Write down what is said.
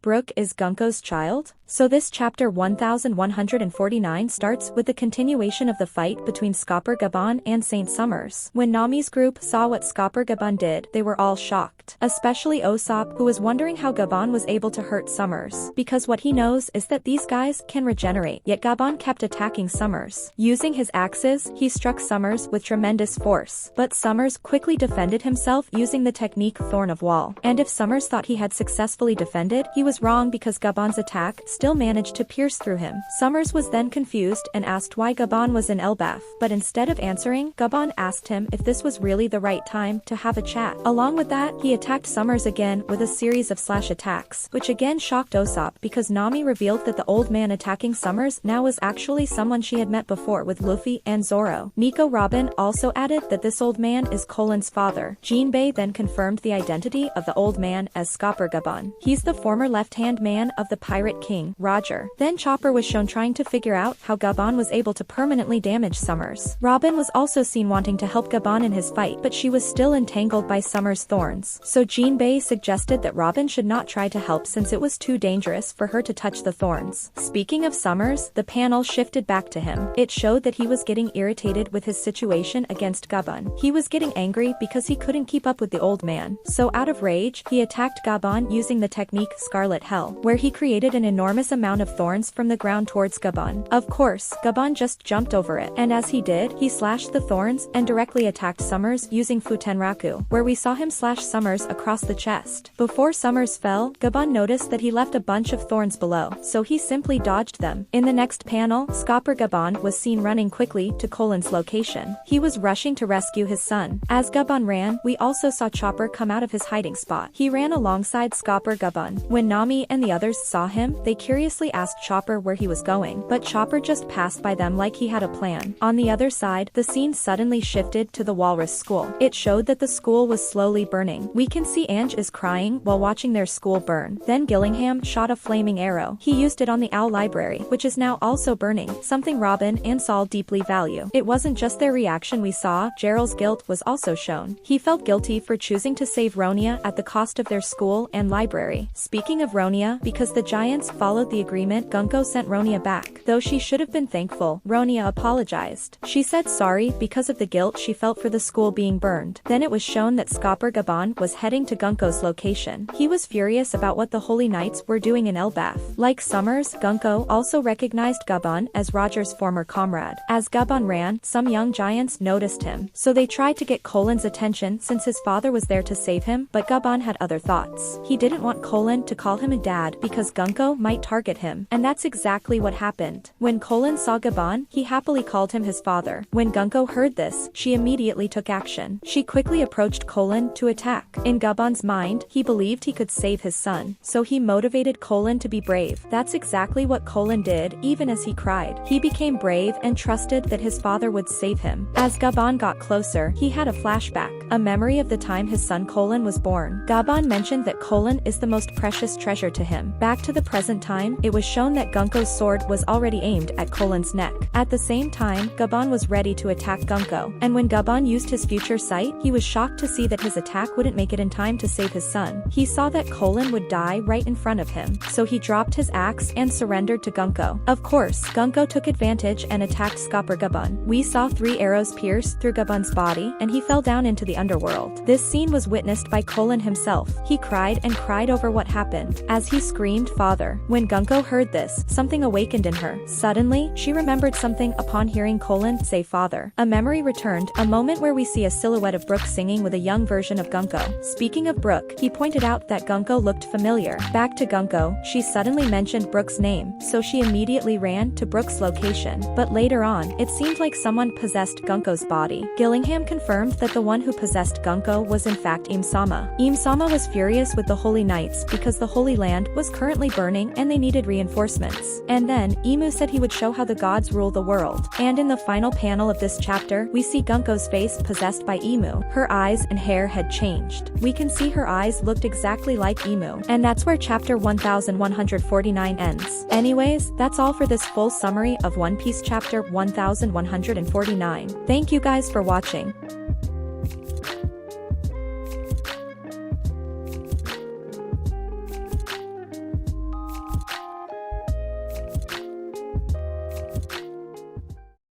Brook is Gunko's child? So this chapter 1149 starts with the continuation of the fight between Skopper Gaban and Saint Summers. When Nami's group saw what Skopper Gaban did, they were all shocked. Especially Osop, who was wondering how Gaban was able to hurt Summers. Because what he knows is that these guys can regenerate, yet Gaban kept attacking Summers. Using his axes, he struck Summers with tremendous force. But Summers quickly defended himself using the technique Thorn of Wall. And if Summers thought he had successfully defended, he was wrong because Gaban's attack still managed to pierce through him. Summers was then confused and asked why Gaban was in Elbaf, but instead of answering, Gaban asked him if this was really the right time to have a chat. Along with that, he attacked Summers again with a series of slash attacks, which again shocked Osop because Nami revealed that the old man attacking Summers now was actually someone she had met before with Luffy and Zoro. Nico Robin also added that this old man is Colin's father. Jinbei then confirmed the identity of the old man as Skopper Gaban. He's the former left-hand man of the Pirate King, Roger. Then Chopper was shown trying to figure out how Gaban was able to permanently damage Summers. Robin was also seen wanting to help Gaban in his fight, but she was still entangled by Summers' thorns. So Jinbei suggested that Robin should not try to help since it was too dangerous for her to touch the thorns. Speaking of Summers, the panel shifted back to him. It showed that he was getting irritated with his situation against Gaban. He was getting angry because he couldn't keep up with the old man. So out of rage, he attacked Gaban using the technique Scarlet Hell, where he created an enormous amount of thorns from the ground towards Gaban. Of course, Gaban just jumped over it, and as he did, he slashed the thorns and directly attacked Summers using Futenraku, where we saw him slash Summers across the chest. Before Summers fell, Gaban noticed that he left a bunch of thorns below, so he simply dodged them. In the next panel, Skopper Gaban was seen running quickly to Colin's location. He was rushing to rescue his son. As Gaban ran, we also saw Chopper come out of his hiding spot. He ran alongside Skopper Gaban. When Nami and the others saw him, they curiously asked Chopper where he was going, but Chopper just passed by them like he had a plan. On the other side, the scene suddenly shifted to the Walrus School. It showed that the school was slowly burning. We can see Ange is crying while watching their school burn. Then Gillingham shot a flaming arrow. He used it on the Owl Library, which is now also burning, something Robin and Saul deeply value. It wasn't just their reaction we saw, Gerald's guilt was also shown. He felt guilty for choosing to save Ronia at the cost of their school and library. Speaking of Ronia, because the Giants followed the agreement, Gunko sent Ronia back. Though she should have been thankful, Ronia apologized. She said sorry because of the guilt she felt for the school being burned. Then it was shown that Skopper Gaban was heading to Gunko's location. He was furious about what the Holy Knights were doing in Elbaf. Like Summers, Gunko also recognized Gaban as Roger's former comrade. As Gaban ran, some young giants noticed him, so they tried to get Colin's attention since his father was there to save him, but Gaban had other thoughts. He didn't want Colin to call him a dad because Gunko might target him, and that's exactly what happened. When Colin saw Gaban, he happily called him his father. When Gunko heard this, she immediately took action. She quickly approached Colin to attack. In Gaban's mind, he believed he could save his son, so he motivated Colin to be brave. That's exactly what Colin did, even as he cried. He became brave and trusted that his father would save him. As Gaban got closer, he had a flashback, a memory of the time his son Colin was born. Gaban mentioned that Colin is the most precious treasure to him. Back to the present time, it was shown that Gunko's sword was already aimed at Colin's neck. At the same time, Gaban was ready to attack Gunko, and when Gaban used his future sight, he was shocked to see that his attack wouldn't make it in time to save his son. He saw that Colin would die right in front of him, so he dropped his axe and surrendered to Gunko. Of course, Gunko took advantage and attacked Skopper Gaban. We saw 3 arrows pierce through Gaban's body, and he fell down into the underworld. This scene was witnessed by Colin himself. He cried and cried over what happened, as he screamed, "Father." When Gunko heard this, something awakened in her. Suddenly, she remembered something upon hearing Colin say father. A memory returned, a moment where we see a silhouette of Brook singing with a young version of Gunko. Speaking of Brook, he pointed out that Gunko looked familiar. Back to Gunko, she suddenly mentioned Brook's name, so she immediately ran to Brook's location. But later on, it seemed like someone possessed Gunko's body. Gillingham confirmed that the one who possessed Gunko was in fact Imsama. Imsama was furious with the Holy Knights because the Holy Land was currently burning and they needed reinforcements. And then, Imu said he would show how the gods rule the world. And in the final panel of this chapter, we see Gunko's face possessed by Imu. Her eyes and hair had changed. We can see her eyes looked exactly like Imu. And that's where chapter 1149 ends. Anyways, that's all for this full summary of One Piece chapter 1149. Thank you guys for watching.